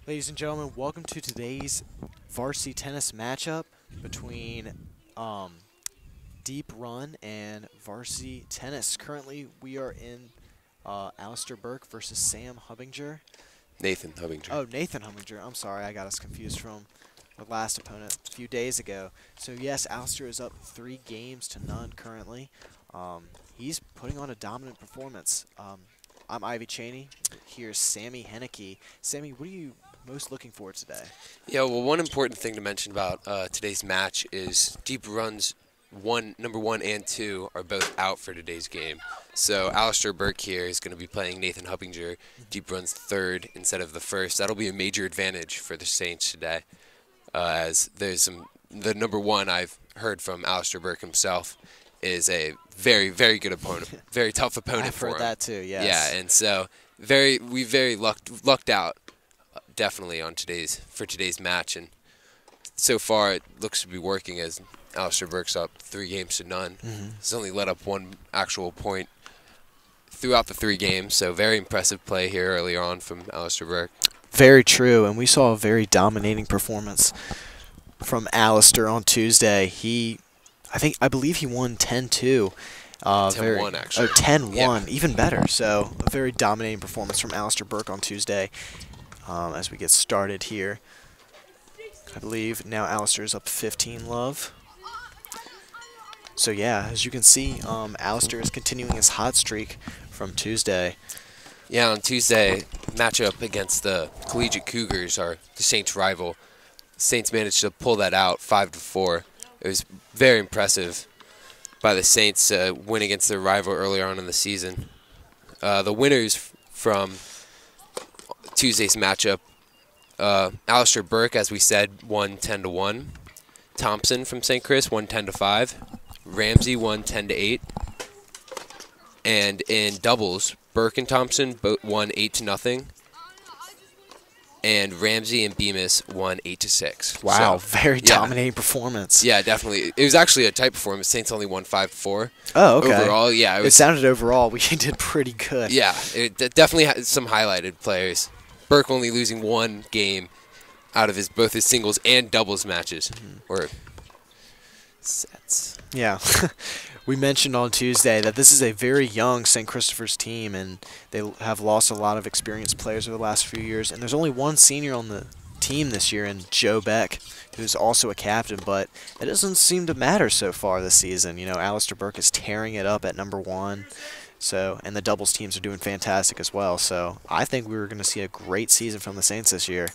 Ladies and gentlemen, welcome to today's varsity tennis matchup between um, Deep Run and Varsity Tennis. Currently, we are in Alistair Burke versus Sam Hubbinger. Nathan Hubbinger. Oh, Nathan Hubbinger. I'm sorry, I got us confused from our last opponent a few days ago. So yes, Alistair is up 3 games to none currently. He's putting on a dominant performance. I'm Ivy Cheney. Here's Sammy Henneke. Sammy, what are you most looking for today? Yeah, well, one important thing to mention about today's match is Deep Run's number one and two are both out for today's game. So Alistair Burke here is going to be playing Nathan Hubbinger, Deep Run's third instead of the first. That'll be a major advantage for the Saints today, as the number one I've heard from Alistair Burke himself is a very, very good opponent, very tough opponent I've for him. heard that too. Yes. Yeah, and so we lucked out definitely on today's match, and so far it looks to be working as Alistair Burke's up 3 games to none. He's only let up one actual point throughout the 3 games, so very impressive play here early on from Alistair Burke. Very true, and we saw a very dominating performance from Alistair on Tuesday. I believe he won 10-2. 10-1 actually. Oh, 10-1, Yeah. even better. So a very dominating performance from Alistair Burke on Tuesday. As we get started here, I believe now Alistair is up 15 love. So yeah, as you can see, Alistair is continuing his hot streak from Tuesday. Yeah, on Tuesday, matchup against the Collegiate Cougars, the Saints' rival. Saints managed to pull that out 5-4. It was very impressive by the Saints win against their rival earlier on in the season. The winners from Tuesday's matchup, Alistair Burke, as we said, won 10-1. Thompson from St. Chris won 10-5. Ramsey won 10-8. And in doubles, Burke and Thompson both won 8-0. And Ramsey and Bemis won 8-6. Wow, So, very yeah. dominating performance. Yeah, definitely. It was actually a tight performance. Saints only won 5-4. Oh, okay. Overall, yeah. It sounded overall we did pretty good. Yeah, it definitely had some highlighted players. Burke only losing one game out of both his singles and doubles matches, or sets. Yeah. We mentioned on Tuesday that this is a very young St. Christopher's team, and they have lost a lot of experienced players over the last few years. And there's only one senior on the team this year, and Joe Beck, who's also a captain, but it doesn't seem to matter so far this season. You know, Alistair Burke is tearing it up at number one. So, and the doubles teams are doing fantastic as well. So I think we were going to see a great season from the Saints this year.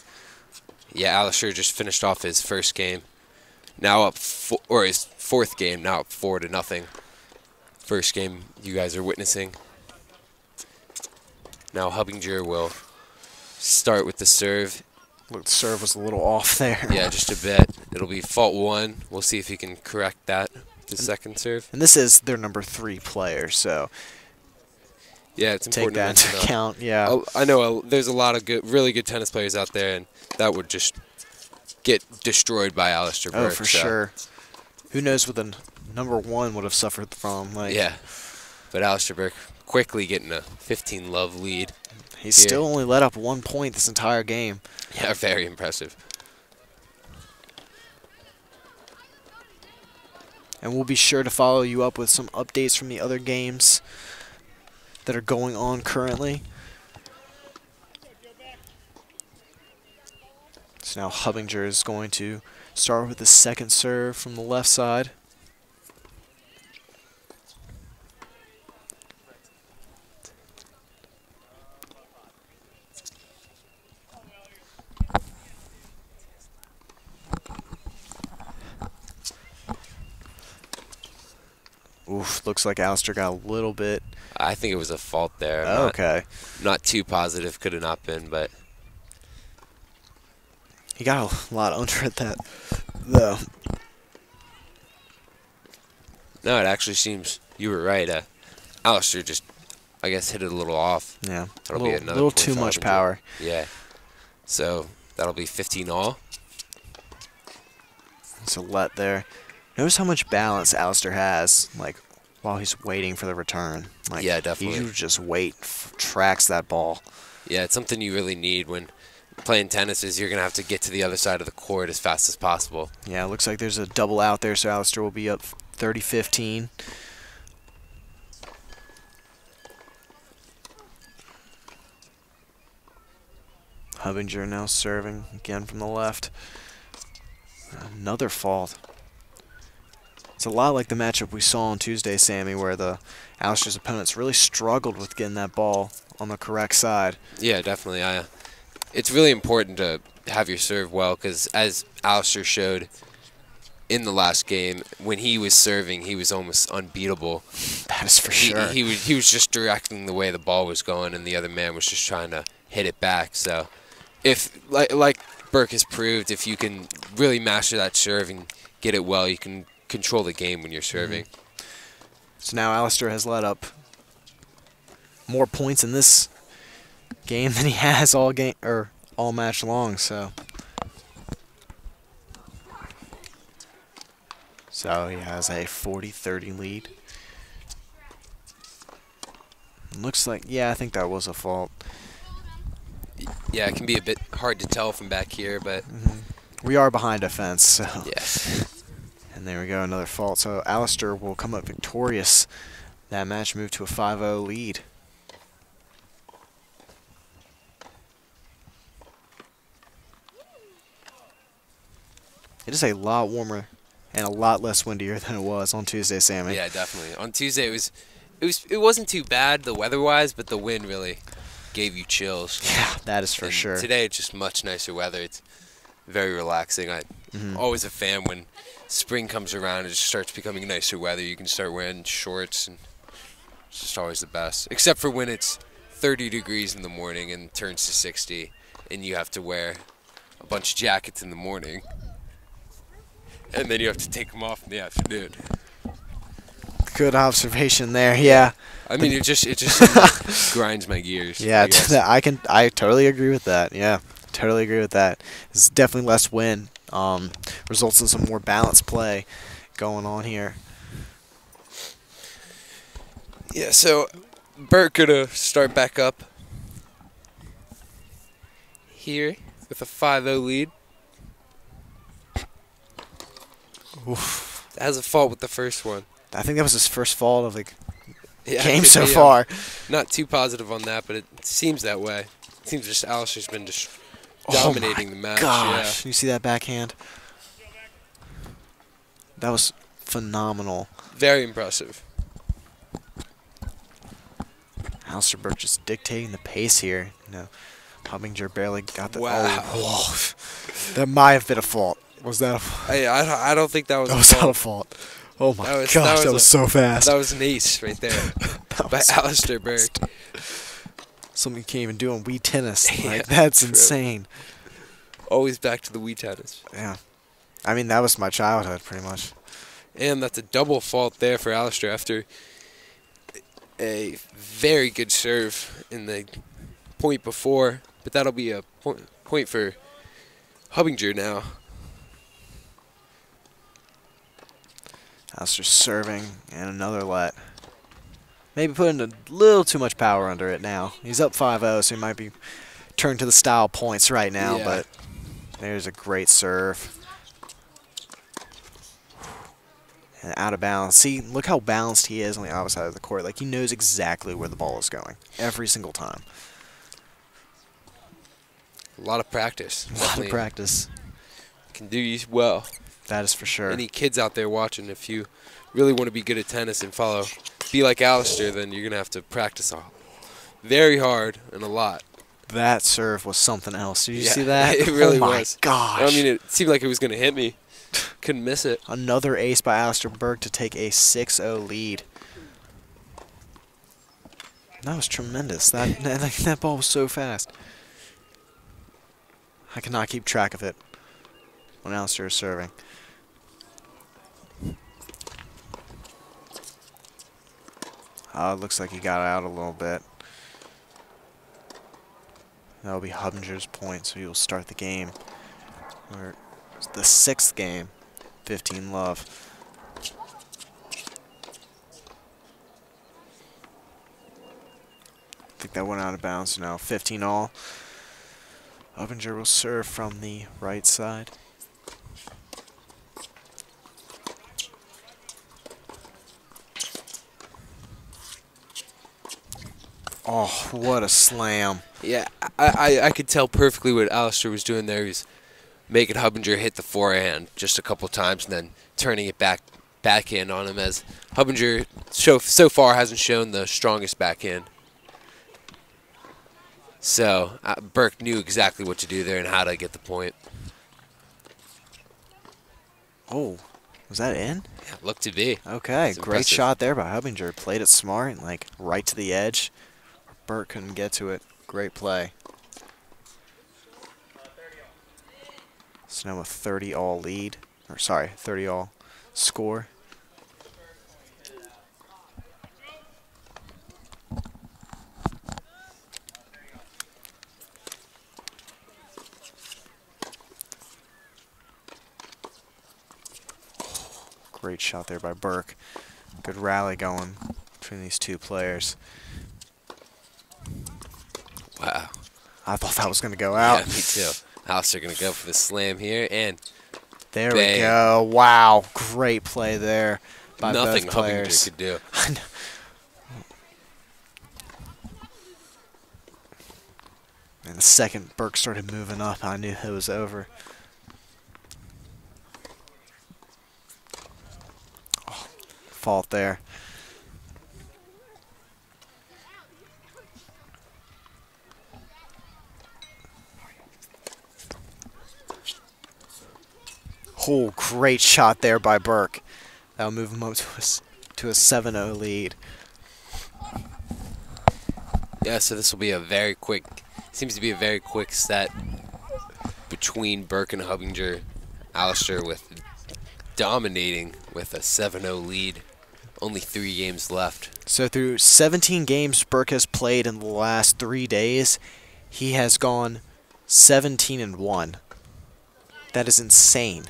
Yeah, Alistair just finished off his first game. Now up, or his fourth game, now up 4-0. First game you guys are witnessing. Now Hubbinger will start with the serve. Look, the serve was a little off there. Yeah, just a bit. It'll be fault one. We'll see if he can correct that. The second serve. And this is their number 3 player, so Yeah, it's take important that to into mention account. Yeah. that. I know there's a lot of really good tennis players out there, and that would just get destroyed by Alistair Burke. Oh, for sure. Who knows what the number 1 would have suffered from? Like, Yeah, but Alistair Burke quickly getting a 15-love lead. he's here. still only let up 1 point this entire game. Yeah, very impressive. And we'll be sure to follow you up with some updates from the other games that are going on currently. So now Hubbinger is going to start with the second serve from the left side. Oof, looks like Alistair got a little bit. I think it was a fault there. Oh, okay. Not too positive. Could have not been, but He got a lot under it that, though. no, it actually seems you were right. Alistair just, I guess, hit it a little off. Yeah, a That'll be little, another little point too for much Hubbinger. power. Yeah. So that'll be 15 all. It's a let there. Notice how much balance Alistair has, like, while he's waiting for the return. Like, Yeah, definitely. He just tracks that ball. Yeah, it's something you really need when playing tennis is you're going to have to get to the other side of the court as fast as possible. Yeah, it looks like there's a double out there, so Alistair will be up 30-15. Hubbinger now serving again from the left. Another fault. It's a lot like the matchup we saw on Tuesday, Sammy, where the Alistair's opponents really struggled with getting that ball on the correct side. Yeah, definitely. It's really important to have your serve well because, as Alistair showed in the last game, when he was serving, he was almost unbeatable. That is for sure. He was just directing the way the ball was going, and the other man was just trying to hit it back. So, if like Burke has proved, if you can really master that serve and get it well, you can control the game when you're serving. So now Alistair has let up more points in this game than he has all game or all match long. So he has a 40-30 lead. Looks like, yeah, I think that was a fault. Yeah, it can be a bit hard to tell from back here, but we are behind a fence, so. Yeah. And there we go, another fault. So Alistair will come up victorious. That match moved to a 5-0 lead. It is a lot warmer and a lot less windier than it was on Tuesday, Sammy. Yeah, definitely. On Tuesday it wasn't too bad the weather-wise, but the wind really gave you chills. Yeah, that is for sure. Today it's just much nicer weather. It's very relaxing. I'm always a fan when spring comes around and it just starts becoming nicer weather. You can start wearing shorts, and it's just always the best. Except for when it's 30 degrees in the morning and turns to 60, and you have to wear a bunch of jackets in the morning, and then you have to take them off in the afternoon. Good observation there. Yeah. I mean, it just grinds my gears. Yeah, I totally agree with that. Yeah, totally agree with that. It's definitely less wind. Results in some more balanced play going on here. Yeah, so Burke gonna start back up here with a 5-0 lead. Oof. That has a fault with the first one. I think that was his first fault of the Yeah, game so far. Not too positive on that, but it seems that way. It seems just Alistair's been just dominating the match. Gosh, Yeah. you see that backhand? That was phenomenal. Very impressive. Alistair Burke just dictating the pace here. You know, Hubbinger barely got the. Wow. Oh, that might have been a fault. Was that a fault? Hey, I don't think that was. That a was fault. not a fault. Oh my gosh, that that was so fast. That was an ace right there by Alistair Burke. Something you can't even do on Wii tennis. Yeah, Like, that's true. insane. Always back to the Wii tennis. Yeah. I mean, that was my childhood, pretty much. And that's a double fault there for Alistair after a very good serve in the point before. But that'll be a point for Hubbinger now. Alistair serving, and another let. Maybe putting a little too much power under it now. He's up 5-0, so he might be turned to the style points right now, Yeah. but there's a great serve. And out of balance. See, look how balanced he is on the opposite side of the court. Like, he knows exactly where the ball is going every single time. A lot of practice. A lot Definitely of practice. can do you well. That is for sure. Any kids out there watching, if you really want to be good at tennis and be like Alistair, then you're going to have to practice very hard and a lot. That serve was something else. Did you Yeah, see that? it really oh my was. gosh. I mean, it seemed like it was going to hit me. Couldn't miss it. Another ace by Alistair Burke to take a 6-0 lead. That was tremendous. That ball was so fast. I cannot keep track of it when Alistair is serving. It looks like he got out a little bit. That'll be Hubbinger's point, so he'll start the game. Or the 6th game, 15 love. I think that went out of bounds now. 15 all. Obinger will serve from the right side. Oh, what a slam. Yeah, I could tell perfectly what Alistair was doing there. He was making Hubbinger hit the forehand just a couple times and then turning it backhand on him, as Hubbinger so far hasn't shown the strongest backhand. So Burke knew exactly what to do there and how to get the point. Oh, was that in? Yeah, looked to be. Okay, It's great impressive. shot there by Hubbinger. Played it smart and like right to the edge. Burke couldn't get to it. Great play. So now a 30-all lead. Or sorry, 30-all score. Great shot there by Burke. Good rally going between these two players. Wow. I thought that was going to go out. Yeah, me too. Alistair going to go for the slam here, and There bang. we go. Wow. Great play there by Nothing both Hubbinger players. could do. And the second Burke started moving up, I knew it was over. Oh, fault there. Oh, great shot there by Burke. That'll move him up to a 7-0 lead. Yeah, so this will be a very quick, seems to be a very quick set between Burke and Hubbinger. Alistair with dominating with a 7-0 lead. Only 3 games left. So through 17 games Burke has played in the last 3 days, he has gone 17-1. That is insane.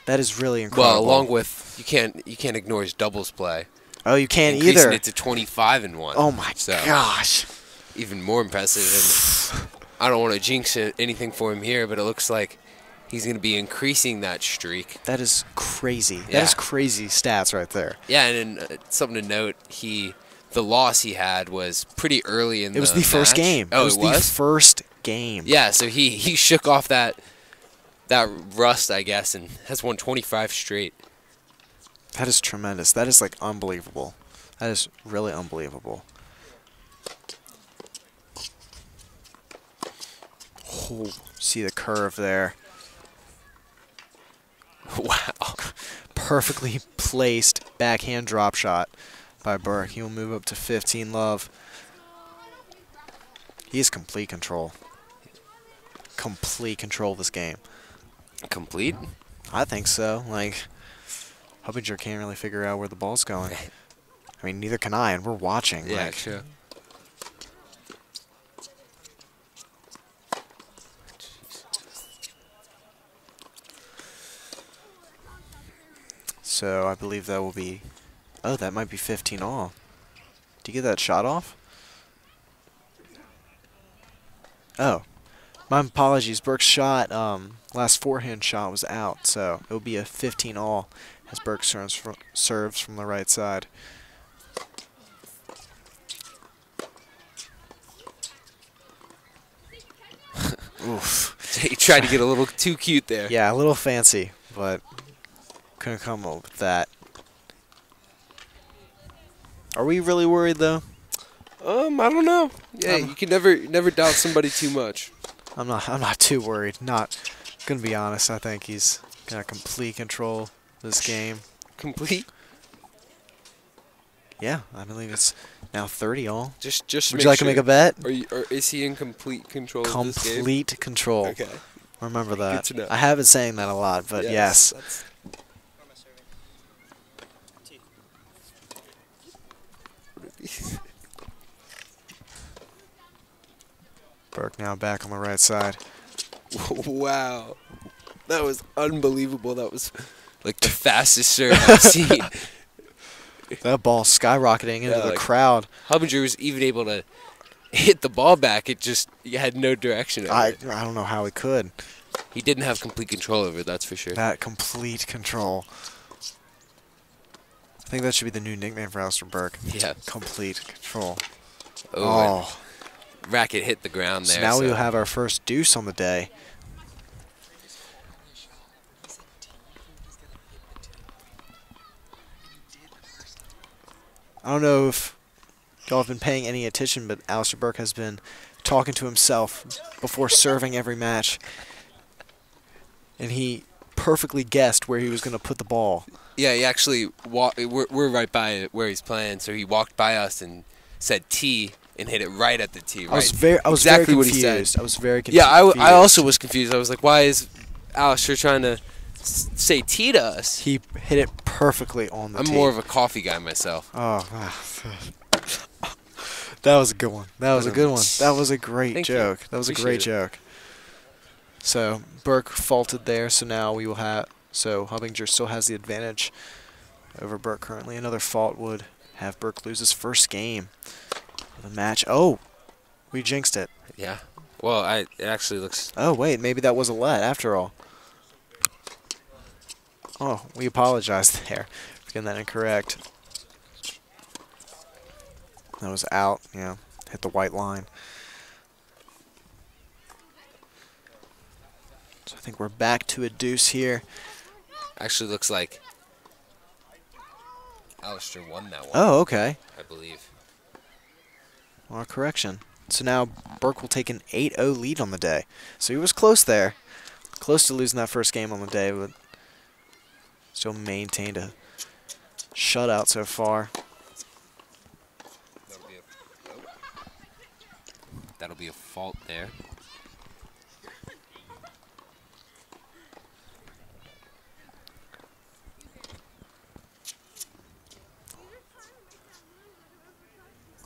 That is really incredible. Well, along with you can't ignore his doubles play. Oh, you can't Increasing either. it to 25-1. Oh my So, gosh. even more impressive. And I don't want to jinx anything for him here, but it looks like he's going to be increasing that streak. That is crazy. Yeah. That is crazy stats right there. Yeah, and something to note, the loss he had was pretty early in the It was the first match. game. Oh, it was it the was? first game. Yeah, so he shook off that rust, I guess, and has won 25 straight. That is tremendous. That is like unbelievable. That is really unbelievable. Oh, see the curve there. Wow. Perfectly placed backhand drop shot by Burke. He will move up to 15 love. He has complete control. Complete control of this game. Complete? I think so. Like, Hubbinger can't really figure out where the ball's going. I mean, neither can I, and we're watching. Yeah, like, sure. So I believe that will be... Oh, that might be 15 all. Did you get that shot off? Oh. My apologies. Burke's shot, last forehand shot was out, so it will be a 15 all as Burke serves from the right side. Oof. He tried to get a little too cute there. Yeah, a little fancy, but couldn't come up with that. Are we really worried, though? I don't know. Yeah, you can never doubt somebody too much. I'm not too worried. Not gonna be honest. I think he's got complete control of this game. Complete? Yeah, I believe it's now 30 all. Just Would you like to make a bet? Or is he in complete control of this game? Complete control. Okay. Remember that. Good to know. I have been saying that a lot, but yes. That's- Burke now back on the right side. Wow. That was unbelievable. That was like the fastest serve I've seen. That ball skyrocketing into Yeah, the like- crowd. Hubbinger was even able to hit the ball back, it just had no direction over I it. don't know how he could. He didn't have complete control over it, that's for sure. That complete control. I think that should be the new nickname for Alistair Burke. Yeah. Complete control. Oh. Racket hit the ground there. So now we'll have our first deuce on the day. I don't know if y'all have been paying any attention, but Alistair Burke has been talking to himself before serving every match. And he perfectly guessed where he was going to put the ball. Yeah, he actually we're right by where he's playing, so he walked by us and said T and hit it right at the T. Right? I was very exactly what confused. he said. I was very confused. Yeah, I also was confused. I was like, why is Alistair trying to say T to us? He hit it perfectly on the I'm tee. more of a coffee guy myself. Oh, that was a good one. That was a good one. That was a great joke. That was a great joke. So Burke faulted there. So now we will have. So Hubbinger still has the advantage over Burke currently. Another fault would have Burke lose his first game of the match. Oh, we jinxed it. Yeah. Well, it actually looks. Oh wait, maybe that was a let after all. Oh, we apologize there for getting that incorrect. That was out, yeah. Hit the white line. So I think we're back to a deuce here. Actually looks like Alistair won that one. Oh, okay. I believe. Well, correction. So now Burke will take an 8-0 lead on the day. So he was close there. Close to losing that first game on the day, but still maintained a shutout so far. That'll be a fault there.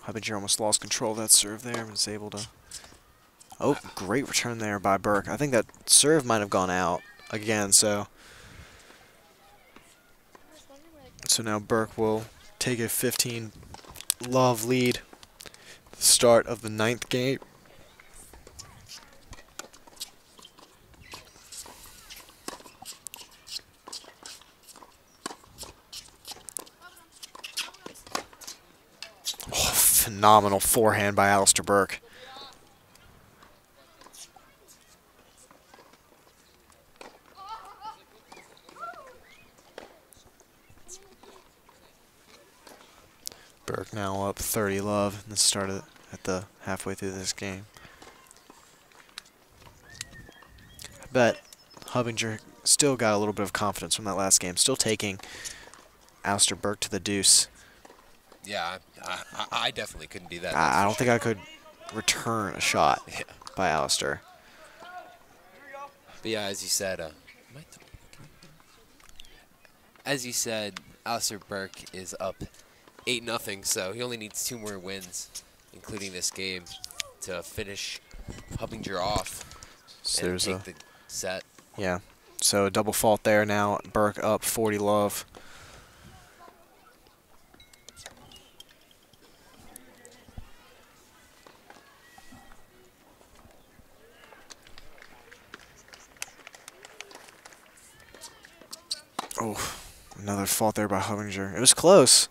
Hubbinger almost lost control of that serve there and was able to... Oh, great return there by Burke. I think that serve might have gone out again, so... So now Burke will take a 15-love lead at the start of the 9th game. Oh, phenomenal forehand by Alistair Burke. Burke now up 30-love in the start of at the halfway through this game. I bet Hubbinger still got a little bit of confidence from that last game, still taking Alistair Burke to the deuce. Yeah, I definitely couldn't do that. I don't think I could return a shot by Alistair. But yeah, as you said, Alistair Burke is up 8-0, so he only needs 2 more wins, including this game, to finish Hubbinger off So and take the set. Yeah, so a double fault there now. Burke up 40-love. Oh, another fault there by Hubbinger. It was close.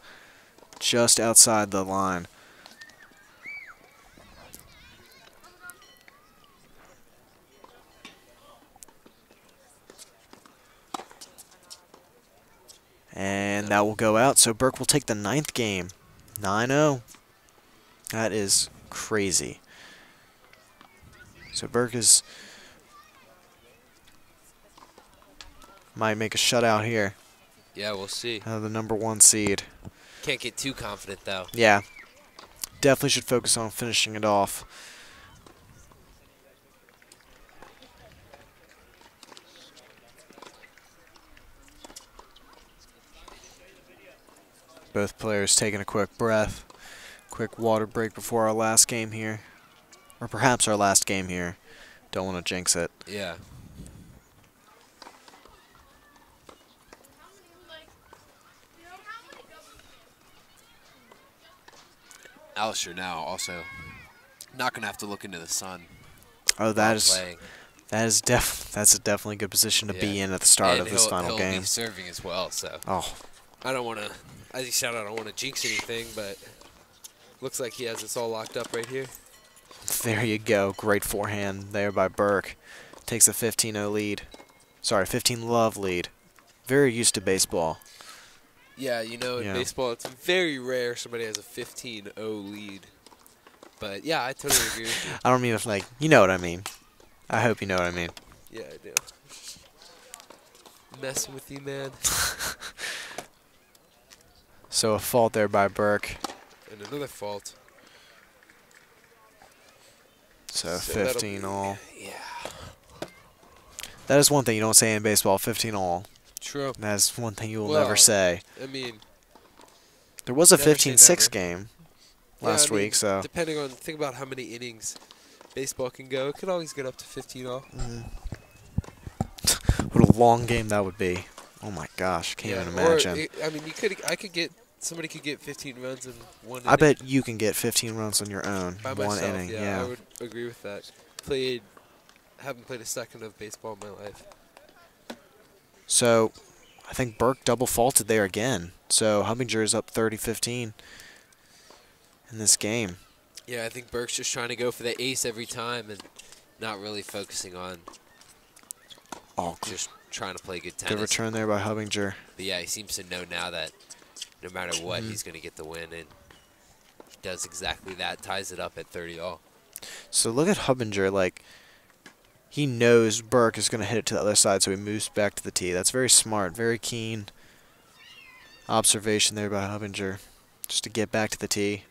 Just outside the line. And that will go out, so Burke will take the 9th game. 9-0. That is crazy. So Burke might make a shutout here. Yeah, we'll see. The #1 seed. Can't get too confident, though. Yeah. Definitely should focus on finishing it off. Both players taking a quick breath. Quick water break before our last game here. Or perhaps our last game here. Don't want to jinx it. Yeah. Alistair now also Not going to have to look into the sun Oh, while that is playing. that's a definitely good position to be in at the start And of this final he'll game. be serving as well, so Oh, I don't want to, as you said, I don't want to jinx anything, but looks like he has this all locked up right here. there you go. Great forehand there by Burke. Takes a 15-0 lead. Sorry, 15-love lead. Very used to baseball. Yeah, you know, in baseball, it's very rare somebody has a 15-0 lead. But, yeah, I totally agree with you. I don't mean if, like, you know what I mean. I hope you know what I mean. Yeah, I do. Messing with you, man. So a fault there by Burke. And another fault. So 15 all. Yeah. That is one thing you don't say in baseball, 15 all. True. That's one thing you will Well, never say. I mean, There was a never say 15-6 never. game Yeah, last I mean, week, so. depending on, think about how many innings baseball can go. It could always get up to 15 all. What a long game that would be. Oh my gosh, can't even imagine. Or, I mean, somebody could get 15 runs in one I inning. bet you can get 15 runs on your own, By one myself, inning. yeah, I would agree with that. Haven't played a second of baseball in my life. So, I think Burke double faulted there again. So, Hubbinger is up 30-15 in this game. Yeah, I think Burke's just trying to go for the ace every time and not really focusing on just trying to play good tennis. Good return there by Hubbinger. But yeah, he seems to know now that no matter what, he's going to get the win, and he does exactly that, ties it up at 30 all. So look at Hubbinger, like, he knows Burke is going to hit it to the other side, so he moves back to the tee. That's very smart, very keen observation there by Hubbinger, just to get back to the tee.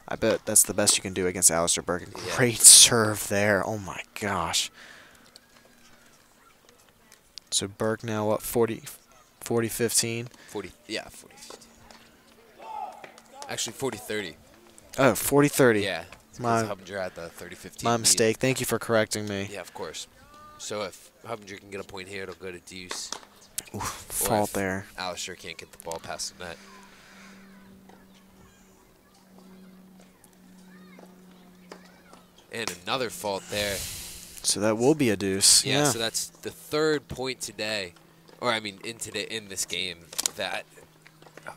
I bet that's the best you can do against Alistair Burke. Yeah. Great serve there. Oh my gosh. So Burke now up 40-15. 40, 40. Actually, 40-30. Oh, 40-30. Yeah. My- Hubbinger had the 30-15 My lead. mistake. Thank you for correcting me. Yeah, of course. So if Hubbinger can get a point here, it'll go to deuce. Oof, Or fault if there. Alistair can't get the ball past the net. And another fault there. So that will be a deuce. Yeah, Yeah. so that's the third point today, or I mean in this game, that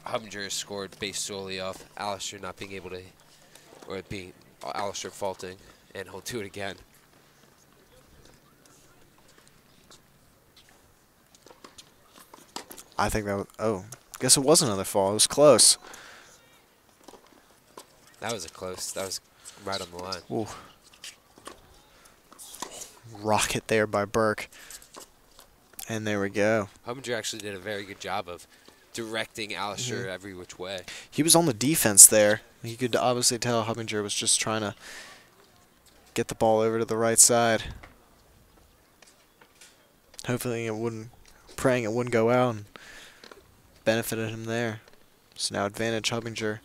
Hubbinger has scored based solely off Alistair not being able to, or it being Alistair faulting, and he'll do it again. I think that was, oh, guess it was another fall. It was close. That was that was right on the line. Ooh. Rocket there by Burke. And there we go. Hubbinger actually did a very good job of directing Alistair every which way. He was on the defense there. You could obviously tell Hubbinger was just trying to get the ball over to the right side. Hopefully praying it wouldn't go out, and benefited him there. So now advantage Hubbinger.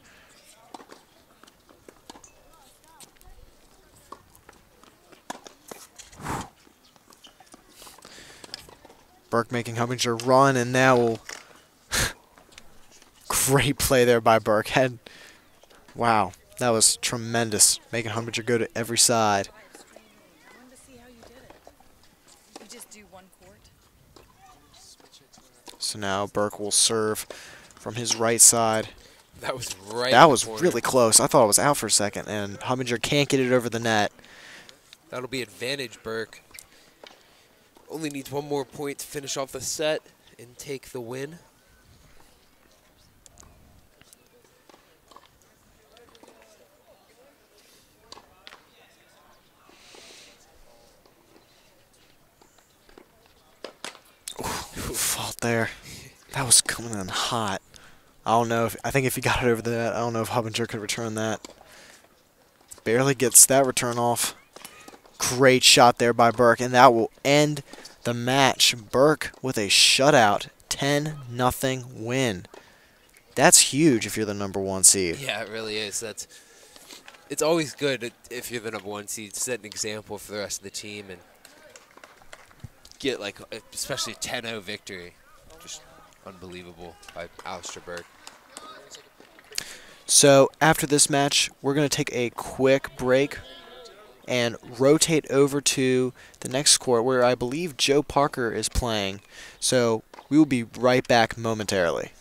Burke making Hubbinger run, and now we'll great play there by Burke. Wow, that was tremendous, making Hubbinger go to every side. I wanted to see how you did it. You just do one court. So now Burke will serve from his right side. That was right. That in the was corner. really close. I thought it was out for a second, and Hubbinger can't get it over the net. That'll be advantage Burke. Only needs one more point to finish off the set and take the win. Fault there. That was coming in hot. I think if he got it over the net, I don't know if Hubbinger could return that. Barely gets that return off. Great shot there by Burke, and that will end the match. Burke with a shutout, 10-0 win. That's huge if you're the number one seed. Yeah, it really is. It's always good if you're the number one seed to set an example for the rest of the team and get, like, especially a 10-0 victory. Just unbelievable by Alistair Burke. So after this match, we're going to take a quick break and rotate over to the next court where I believe Joe Parker is playing. So we will be right back momentarily.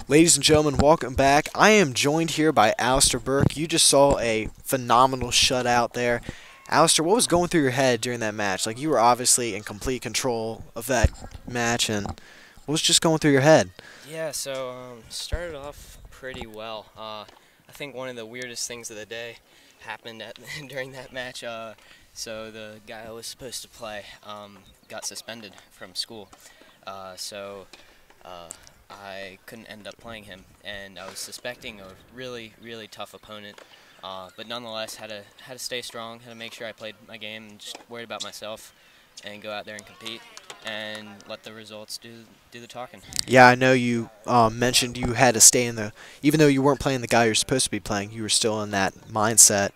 Ladies and gentlemen, welcome back. I am joined here by Alistair Burke. You just saw a phenomenal shutout there. Alistair, what was going through your head during that match? Like, you were obviously in complete control of that match, and what was just going through your head? Yeah, so started off pretty well. I think one of the weirdest things of the day happened during that match. So the guy I was supposed to play got suspended from school. So I couldn't end up playing him, and I was suspecting a really, really tough opponent. But nonetheless, had to stay strong, had to make sure I played my game, and just worried about myself, and go out there and compete, and let the results do the talking. Yeah, I know you mentioned you had to stay in the, even though you weren't playing the guy you're supposed to be playing, you were still in that mindset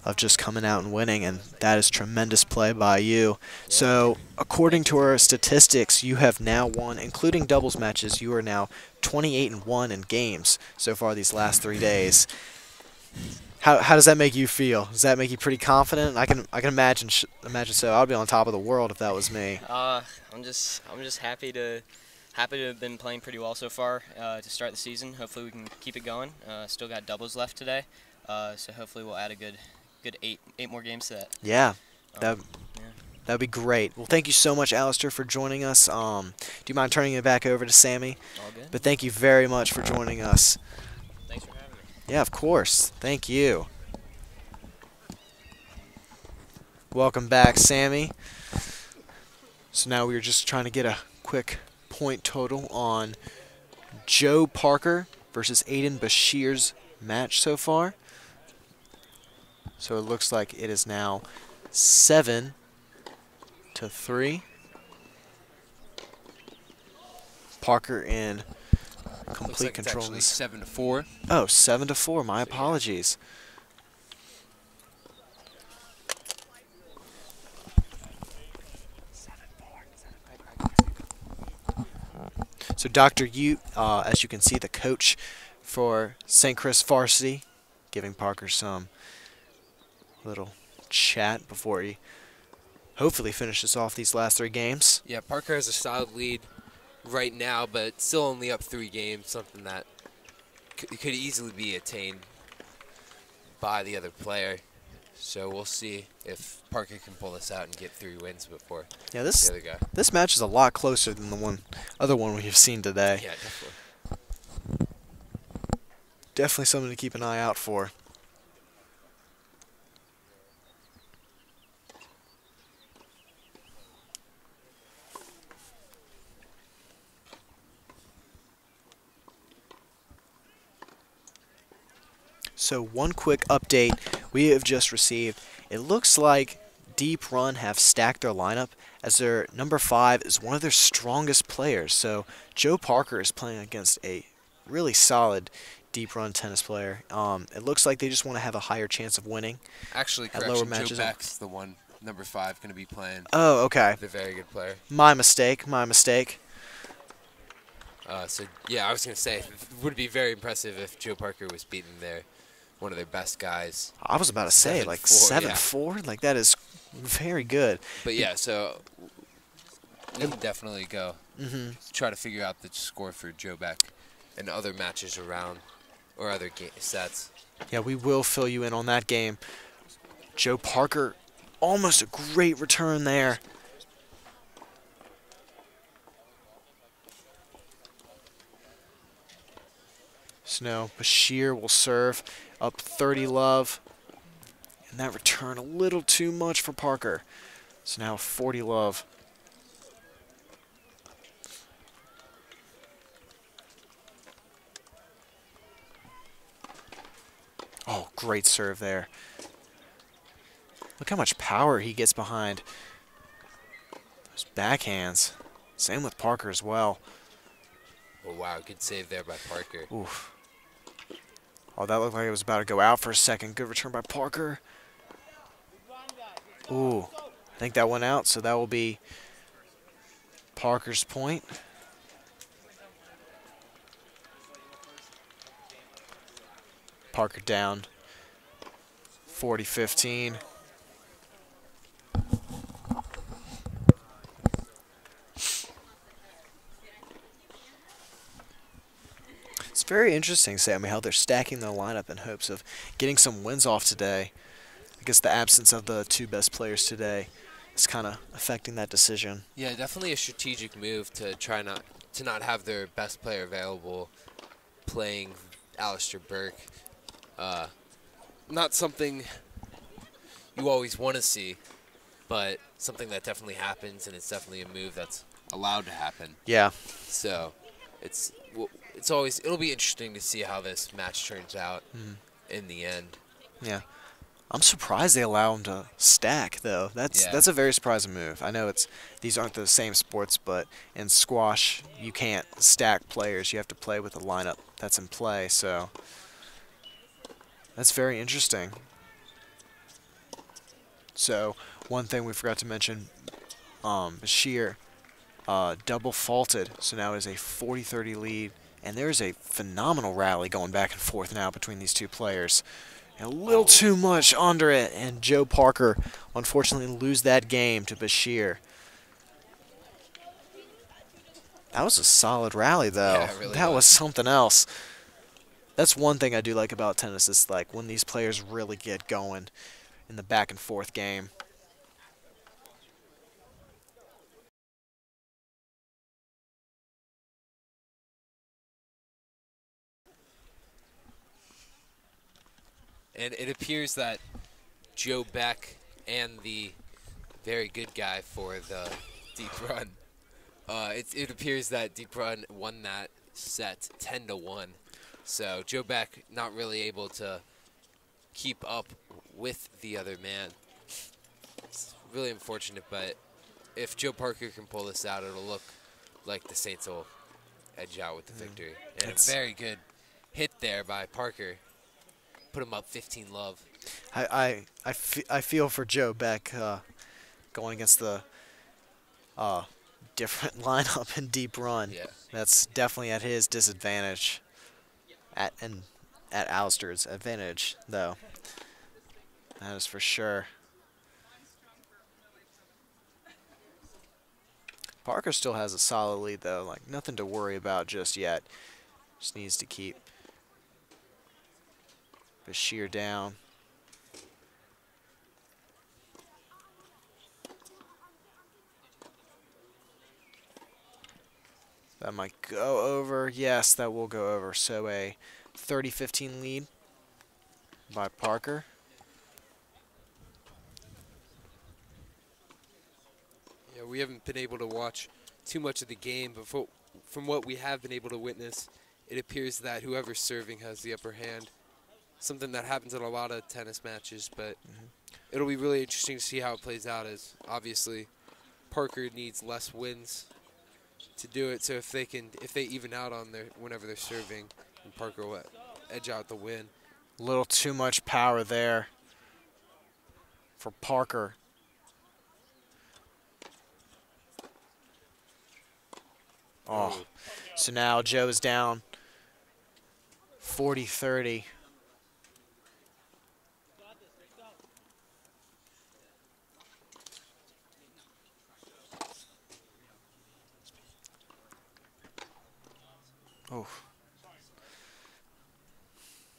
of just coming out and winning, and that is tremendous play by you. So, according to our statistics, you have now won, including doubles matches, you are now 28-1 in games so far these last 3 days. How does that make you feel? Does that make you pretty confident? I can imagine so. I'd be on top of the world if that was me. I'm just happy to have been playing pretty well so far to start the season. Hopefully we can keep it going. Still got doubles left today, so hopefully we'll add a good eight more games to that. Yeah, Yeah. that'd be great. Well, thank you so much, Alistair, for joining us. Do you mind turning it back over to Sammy? All good. But thank you very much for joining us. Thanks for having me. Yeah, of course. Thank you. Welcome back, Sammy. So now we were just trying to get a quick point total on Joe Parker versus Aiden Bashir's match so far. So it looks like it is now 7-3. Parker in Looks complete like it's control. actually 7-4. Oh, 7-4. My apologies. So Dr. Ute, as you can see, the coach for St. Chris Varsity, giving Parker some little chat before he hopefully finishes off these last 3 games. Yeah, Parker has a solid lead right now, but still only up 3 games, something that could easily be attained by the other player. So we'll see if Parker can pull this out and get 3 wins before Yeah, the other guy. this match is a lot closer than the other one we've seen today. Yeah, definitely. Definitely something to keep an eye out for. So one quick update we have just received. It looks like Deep Run have stacked their lineup as their number 5 is one of their strongest players. So Joe Parker is playing against a really solid Deep Run tennis player. It looks like they just want to have a higher chance of winning. Actually, At lower correction, matches. Joe Beck's the one, number 5, going to be playing. Oh, okay. The very good player. My mistake. My mistake. So, yeah, I was going to say, it would be very impressive if Joe Parker was beating one of their best guys. I was about to say, like 7-4, 7-4? Like, that is very good. But, yeah, so we can definitely go try to figure out the score for Joe Beck and other matches around or other sets. Yeah, we will fill you in on that game. Joe Parker, almost a great return there. So now Bashir will serve up 30 love. And that return a little too much for Parker. So now 40 love. Oh, great serve there. Look how much power he gets behind those backhands. Same with Parker as well. Oh, wow, good save there by Parker. Oof. Oh, that looked like it was about to go out for a second. Good return by Parker. Ooh, I think that went out, so that will be Parker's point. Parker down 40-15. It's very interesting, Sammy, how they're stacking their lineup in hopes of getting some wins off today. I guess the absence of the 2 best players today is kind of affecting that decision. Yeah, definitely a strategic move to try not have their best player available playing Alistair Burke. Not something you always want to see, but something that definitely happens, and it's definitely a move that's allowed to happen. Yeah. So it'll be interesting to see how this match turns out in the end. Yeah. I'm surprised they allow him to stack, though. That's a very surprising move. I know these aren't the same sports, but in squash, you can't stack players. You have to play with the lineup that's in play, so that's very interesting. So, one thing we forgot to mention, Bashir double faulted, so now it is a 40-30 lead, and there's a phenomenal rally going back and forth now between these 2 players. A little too much under it, and Joe Parker unfortunately lose that game to Bashir. That was a solid rally, though. Yeah, it really that was. was something else. That's one thing I do like about tennis, is like when these players really get going in the back and forth game. And it appears that Joe Beck and the very good guy for the deep run. It appears that deep run won that set 10-1. So Joe Beck not really able to keep up with the other man. It's really unfortunate, but if Joe Parker can pull this out, it'll look like the Saints will edge out with the victory. And a very good hit there by Parker. Put him up 15-love. I feel for Joe Beck going against the different lineup in deep run. Yeah. That's definitely at his disadvantage. At Alistair's advantage, though. That is for sure. Parker still has a solid lead, though. Like, nothing to worry about just yet. Just needs to keep Bashir down. That might go over. Yes, that will go over. So a 30-15 lead by Parker. Yeah, we haven't been able to watch too much of the game, but from what we have been able to witness, it appears that whoever's serving has the upper hand. Something that happens in a lot of tennis matches, but it'll be really interesting to see how it plays out, as obviously Parker needs less wins to do it. So if they even out on whenever they're serving, and Parker will edge out the win. A little too much power there for Parker. Oh, so now Joe's down 40-30. Oh.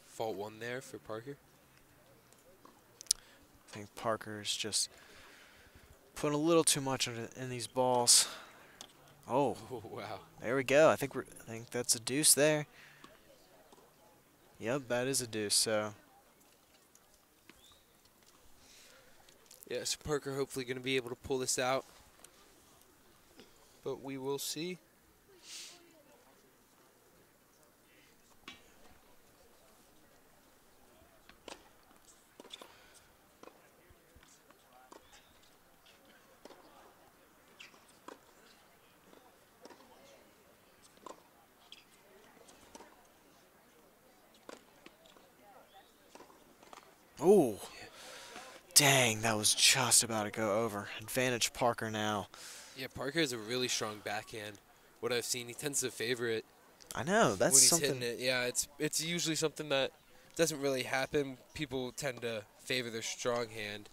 Fault one there for Parker. I think Parker's just putting a little too much in these balls. Oh, Wow. there we go. I think that's a deuce there. Yep, that is a deuce. So Yeah, so Parker hopefully going to be able to pull this out, but we will see. oh, dang, that was just about to go over. Advantage Parker now. Yeah, Parker has a really strong backhand. What I've seen, he tends to favor it I know, that's when he's something. hitting it. Yeah, it's usually something that doesn't really happen. People tend to favor their strong hand,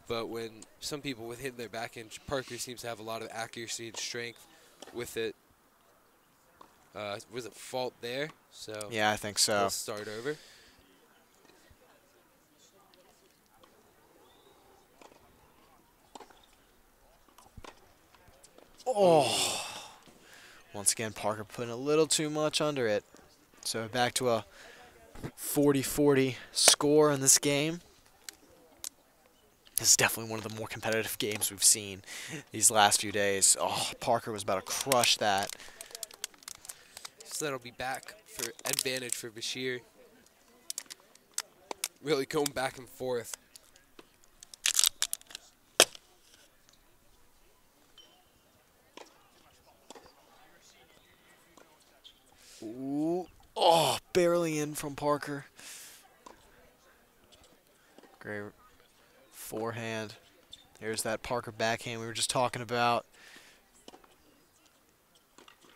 but when some people with hitting their backhand, Parker seems to have a lot of accuracy and strength with it. Was it fault there? So Yeah, I think so. we'll start over. Oh. Once again, Parker putting a little too much under it. So back to a 40-40 score in this game. This is definitely one of the more competitive games we've seen these last few days. Oh, Parker was about to crush that. So that'll be back for advantage for Bashir. Really going back and forth. Ooh. Oh, barely in from Parker. Great forehand. There's that Parker backhand we were just talking about.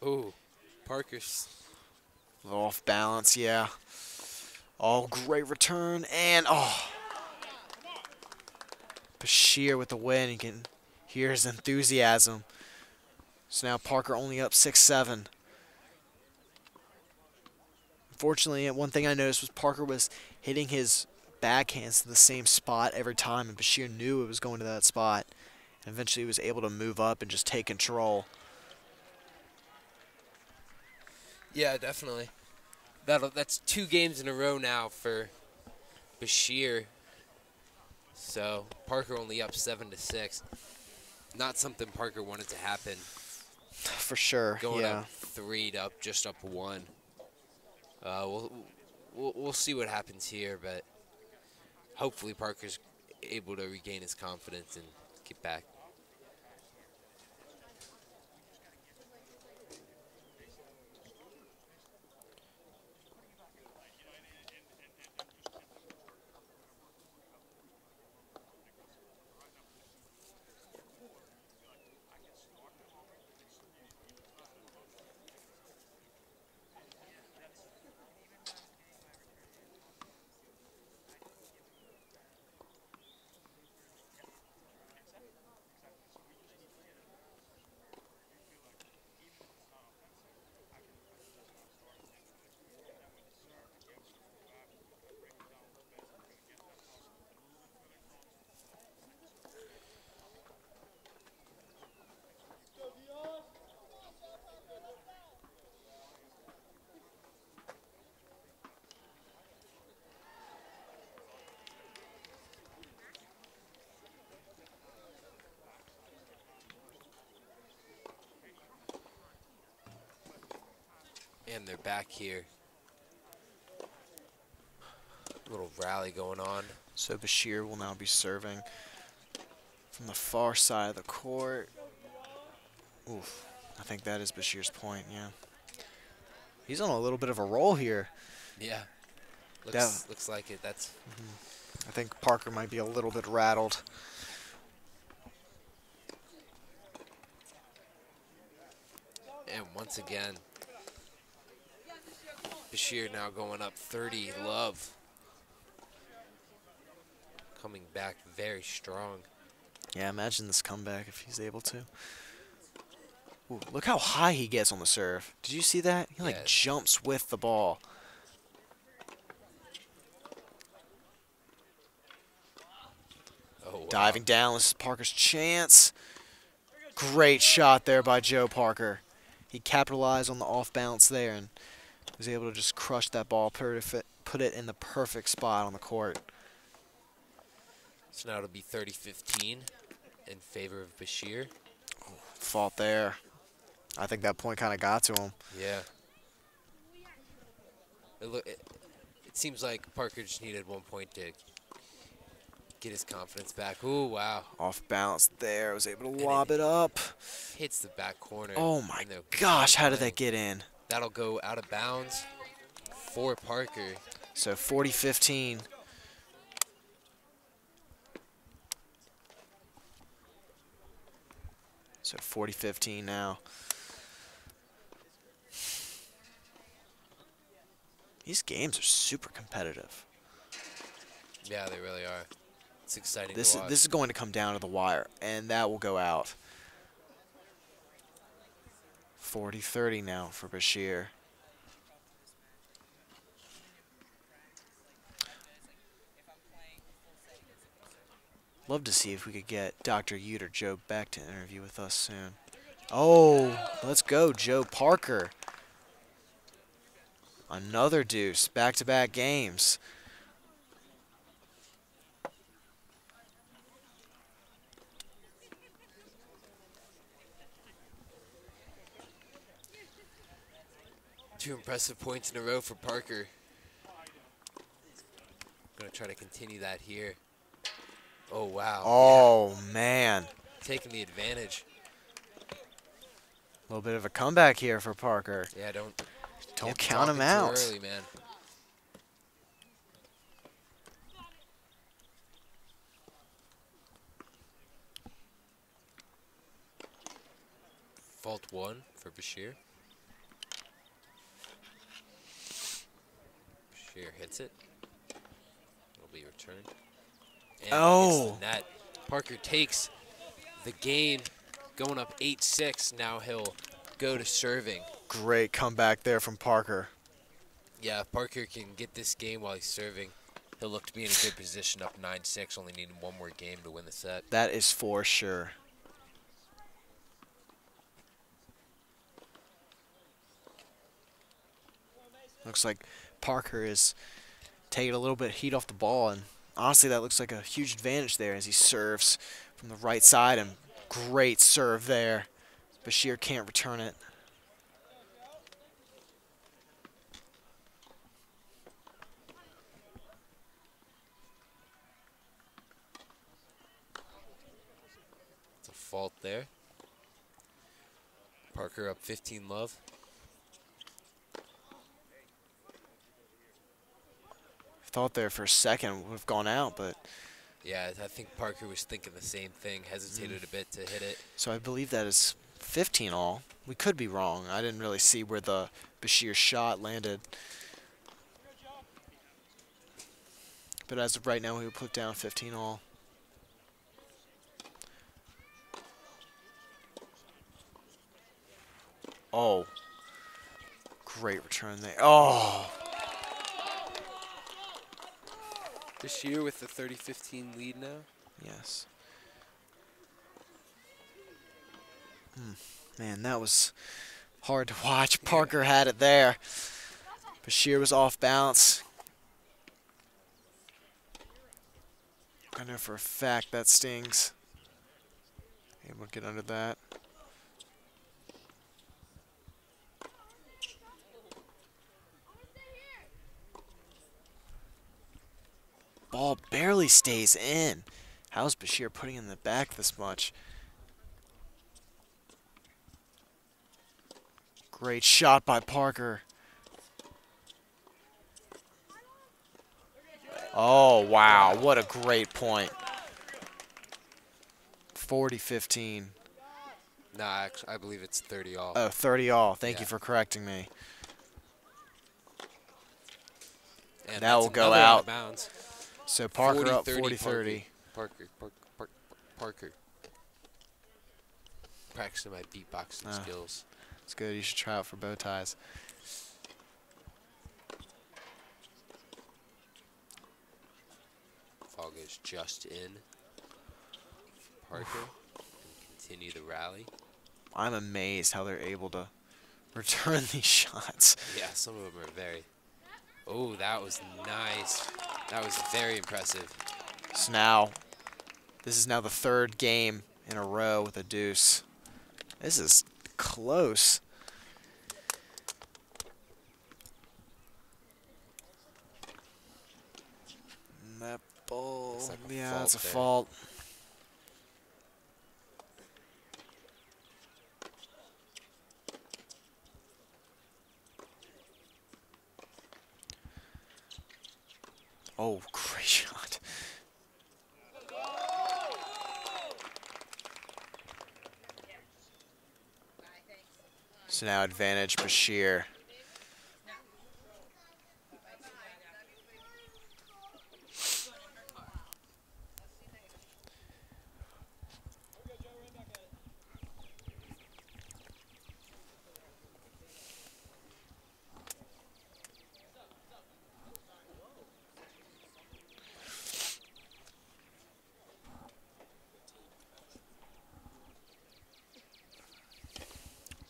Oh, Parker's. A little off balance, yeah. Oh, great return. And, oh. Bashir with the win. You can hear his enthusiasm. So now Parker only up 6-7. Unfortunately, one thing I noticed was Parker was hitting his backhands to the same spot every time, and Bashir knew it was going to that spot. And eventually he was able to move up and just take control. Yeah, definitely. That's 2 games in a row now for Bashir. So Parker only up 7-6. Not something Parker wanted to happen. For sure, Going yeah. up 3 to just up 1. We'll see what happens here, but hopefully Parker's able to regain his confidence and get back. And they're back here. Little rally going on. So Bashir will now be serving from the far side of the court. Oof. I think that is Bashir's point, yeah. He's on a little bit of a roll here. Yeah. That- Looks like it. That's I think Parker might be a little bit rattled. And once again, Bashir now going up 30. Love coming back very strong. Yeah, imagine this comeback if he's able to. Ooh, look how high he gets on the serve. Did you see that? He like Yeah. jumps with the ball. Oh, wow. Diving down, this is Parker's chance. Great shot there by Joe Parker. He capitalized on the off bounce there and was able to just crush that ball, put it in the perfect spot on the court. So now it'll be 30-15 in favor of Bashir. Fault there. I think that point kind of got to him. Yeah. It seems like Parker just needed 1 point to get his confidence back. Ooh, wow. Off bounce there, was able to lob it up. Hits the back corner. Oh my and they'll gosh, how did continue that get in? That'll go out of bounds for Parker. So 40-15. So 40-15 now. These games are super competitive. Yeah, they really are. It's exciting This to watch. is going to come down to the wire, and that will go out. 40-30 now for Bashir. Love to see if we could get Dr. Ute or Joe Beck to interview with us soon. Oh, let's go, Joe Parker. Another deuce, back-to-back games. Two impressive points in a row for Parker. Gonna try to continue that here. Oh, wow. Oh, man. Taking the advantage. A little bit of a comeback here for Parker. Yeah, don't Don't can't be count him talking out. too early, man. Fault 1 for Bashir. Bashir hits it. It'll be returned. And Oh. hits the net. Parker takes the game, going up 8-6. Now he'll go to serving. Great comeback there from Parker. Yeah, if Parker can get this game while he's serving, he'll look to be in a good position up 9-6, only needing one more game to win the set. That is for sure. Looks like Parker is taking a little bit of heat off the ball, and honestly that looks like a huge advantage there as he serves from the right side, and great serve there. Bashir can't return it. It's a fault there. Parker up 15 love. Thought there for a second would have gone out, but Yeah, I think Parker was thinking the same thing, hesitated a bit to hit it. so I believe that is 15 all. We could be wrong. I didn't really see where the Bashir shot landed. But as of right now, we would put down 15 all. Oh. Great return there. Oh. Bashir with the 30-15 lead now. Yes. Man, that was hard to watch. Parker had it there. Bashir was off balance. I know for a fact that stings. Able to get under that. Ball barely stays in. How's Bashir putting in the back this much? Great shot by Parker. Oh, wow. What a great point. 40-15. Nah, actually, I believe it's 30 all. Oh, 30 all. Thank you Yeah. for correcting me. And that will that's go another out out. of bounds. So Parker up 40-30. 40-30. Parker. Practicing my beatboxing skills. It's good. You should try out for bow ties. Ball goes just in. Parker can continue the rally. I'm amazed how they're able to return these shots. Yeah, some of them are very. Oh, that was nice. That was very impressive. So now, this is now the third game in a row with a deuce. This is close. And that ball, Looks like a yeah, fault it's a there. fault. Oh, great shot. So now advantage Bashir.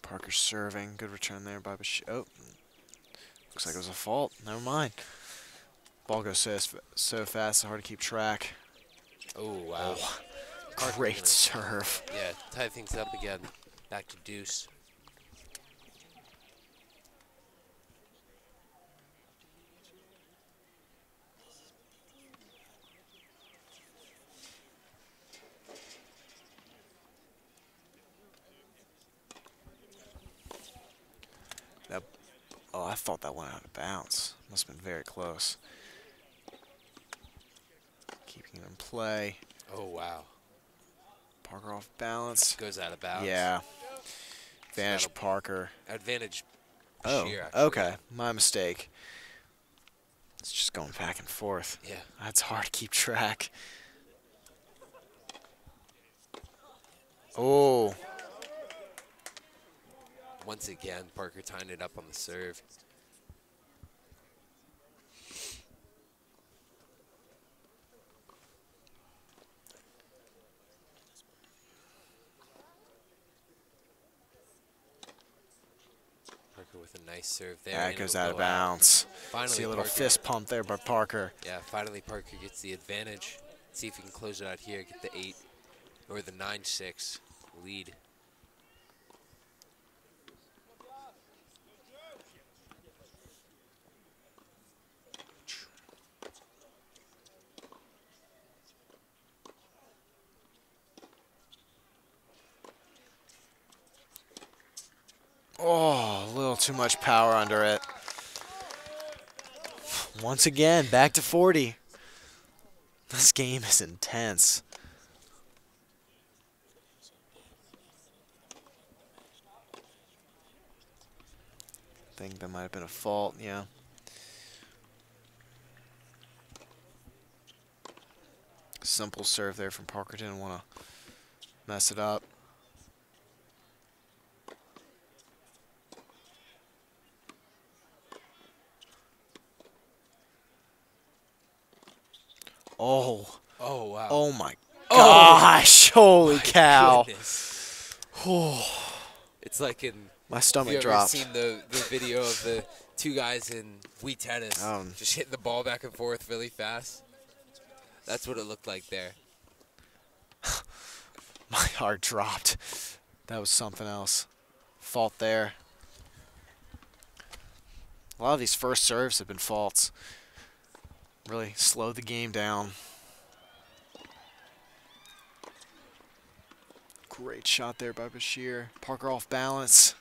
Parker serving. Good return there by Bashir. Oh, looks like it was a fault. Never mind. Ball goes so fast, it's hard to keep track. Oh, wow. Parker Great gonna- serve. Yeah, tie things up again. Back to deuce. Oh, I thought that went out of bounds. Must have been very close. Keeping it in play. Oh, wow. Parker off balance. Goes out of bounds. Yeah. Advantage that'll- Parker. Advantage Oh, Bashir, actually. okay. My mistake. It's just going back and forth. Yeah. That's hard to keep track. Oh. Once again, Parker tying it up on the serve. Parker with a nice serve there. That and goes it'll out of go bounds. Finally, See a little Parker. fist pump there by Parker. Yeah, finally Parker gets the advantage. See if he can close it out here, get the 8 or the 9-6. lead. Oh, a little too much power under it. Once again, back to 40. This game is intense. I think that might have been a fault, yeah. Simple serve there from Parker. Didn't want to mess it up. Oh. Oh, wow. Oh, my gosh. Holy cow. Goodness. Oh, It's like in... my Have stomach you ever dropped. seen the video of the two guys in Wii tennis just hitting the ball back and forth really fast? That's what it looked like there. My heart dropped. That was something else. Fault there. A lot of these first serves have been faults. Really slowed the game down. Great shot there by Bashir. Parker off balance.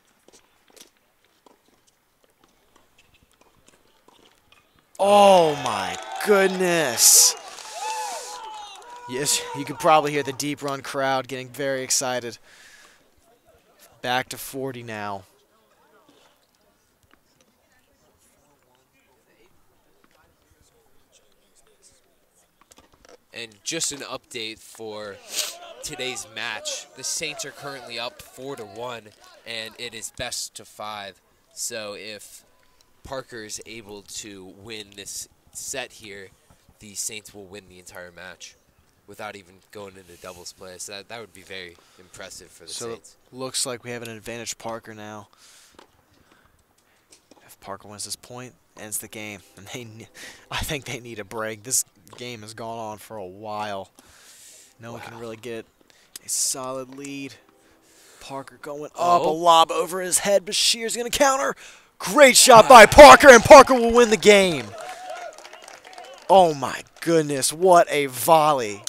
Oh my goodness. Yes, you could probably hear the deep run crowd getting very excited. Back to 40 now. And just an update for today's match. The Saints are currently up 4-1, and it is best to 5. So if Parker is able to win this set here, the Saints will win the entire match without even going into doubles play. So that would be very impressive for the Saints. Looks like we have an advantage Parker now. If Parker wins this point, ends the game. And I think they need a break. This game has gone on for a while. No one can really get a solid lead. Parker going up, a lob over his head. Bashir's going to counter. Great shot by Parker, and Parker will win the game. Oh my goodness, what a volley.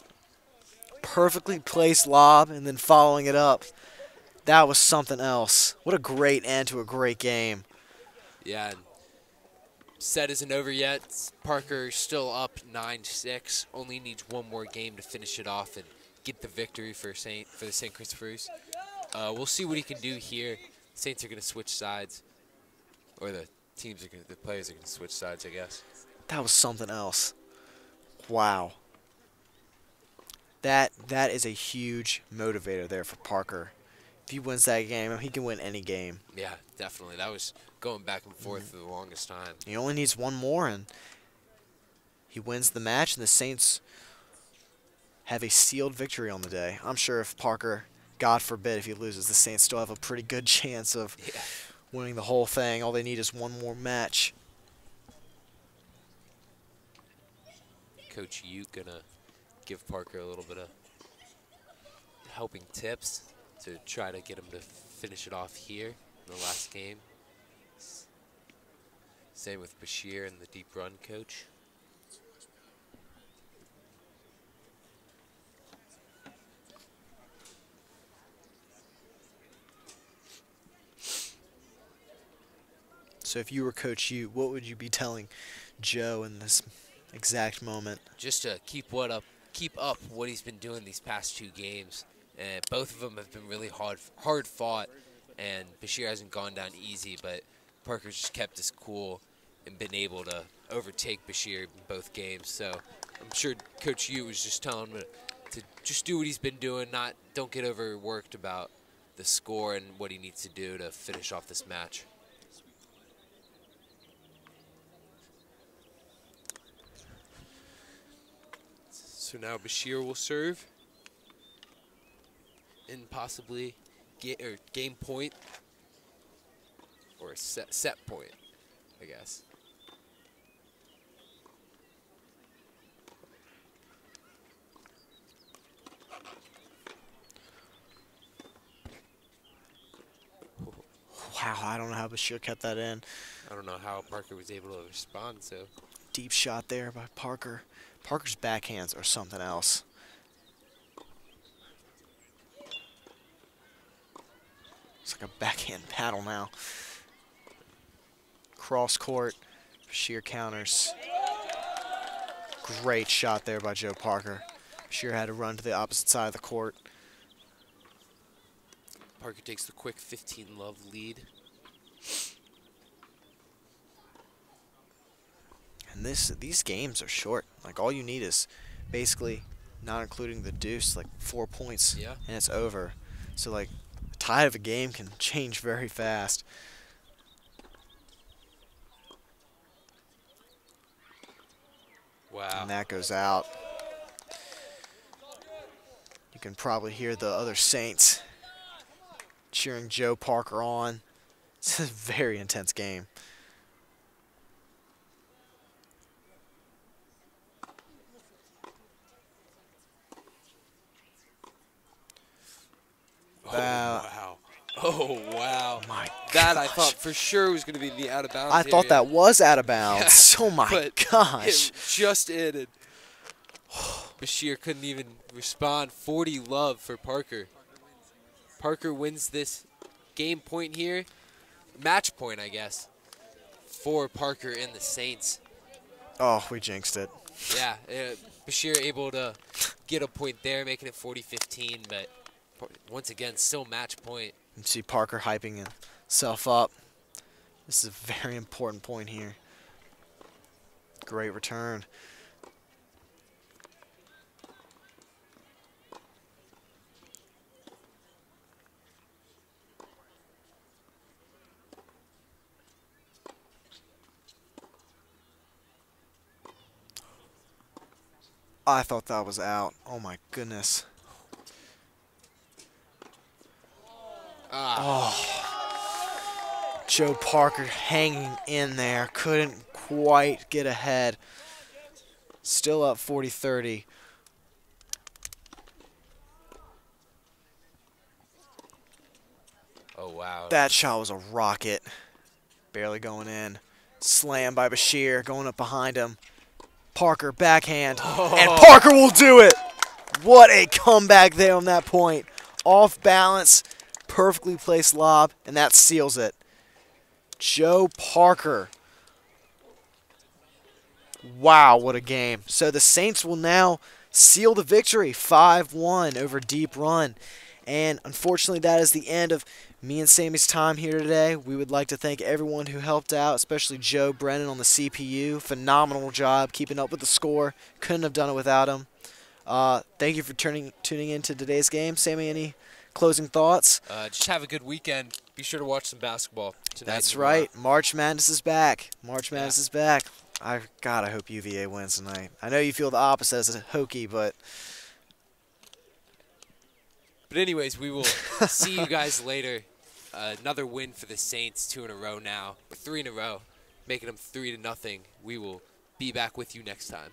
Perfectly placed lob and then following it up. That was something else. What a great end to a great game. Yeah, and set isn't over yet. Parker still up 9-6. Only needs one more game to finish it off and get the victory for the St. Christopher's. We'll see what he can do here. Saints are going to switch sides, or the players are going to switch sides, I guess. That was something else. Wow. That is a huge motivator there for Parker. If he wins that game, he can win any game. Yeah, definitely. That was going back and forth for the longest time. He only needs one more, and he wins the match, and the Saints have a sealed victory on the day. I'm sure if Parker, God forbid, if he loses, the Saints still have a pretty good chance of winning the whole thing. All they need is one more match. Coach Ute gonna give Parker a little bit of helping tips to try to get him to finish it off here in the last game. Same with Bashir and the deep run coach. So if you were Coach Ute, what would you be telling Joe in this exact moment? Just to keep up what he's been doing these past 2 games. And both of them have been really hard fought, and Bashir hasn't gone down easy, but Parker's just kept his cool and been able to overtake Bashir in both games. So I'm sure Coach Ute was just telling him to just do what he's been doing, don't get overworked about the score and what he needs to do to finish off this match. So now Bashir will serve and possibly get game point or a set point, I guess. Wow, I don't know how Bashir kept that in. I don't know how Parker was able to respond. So Deep shot there by Parker. Parker's backhands are something else. It's like a backhand paddle now. Cross court. Bashir counters. Great shot there by Joe Parker. Bashir had to run to the opposite side of the court. Parker takes the quick 15-love lead. And these games are short. Like, all you need is basically, not including the deuce, like 4 points, Yeah. and it's over. So, like, the tide of a game can change very fast. Wow. And that goes out. You can probably hear the other Saints cheering Joe Parker on. It's a very intense game. Wow. Oh, wow. My That I gosh. thought for sure was going to be in the out of bounds I thought area. that was out of bounds. Yeah, Oh my but gosh. It just in. And Bashir couldn't even respond. 40 love for Parker. Parker wins this game point here. Match point, I guess, for Parker and the Saints. Oh, we jinxed it. Yeah, Bashir able to get a point there, making it 40-15, but once again, still match point. You see Parker hyping himself up. This is a very important point here. Great return. I thought that was out. Oh my goodness. Joe Parker hanging in there. Couldn't quite get ahead. Still up 40-30. Oh, wow. That shot was a rocket. Barely going in. Slam by Bashir. Going up behind him. Parker backhand. And Parker will do it. What a comeback there on that point. Off balance. Perfectly placed lob. And that seals it. Joe Parker. Wow, what a game. So the Saints will now seal the victory 5-1 over Deep Run. And unfortunately, that is the end of me and Sammy's time here today. We would like to thank everyone who helped out, especially Joe Brennan on the CPU. Phenomenal job keeping up with the score. Couldn't have done it without him. Thank you for tuning in to today's game. Sammy, any closing thoughts? Just have a good weekend. Be sure to watch some basketball tonight. That's right. March Madness is back. March Madness is back. God, I hope UVA wins tonight. I know you feel the opposite as a Hokie, but anyways, we will see you guys later. Another win for the Saints, 2 in a row now. 3 in a row, making them 3-0. We will be back with you next time.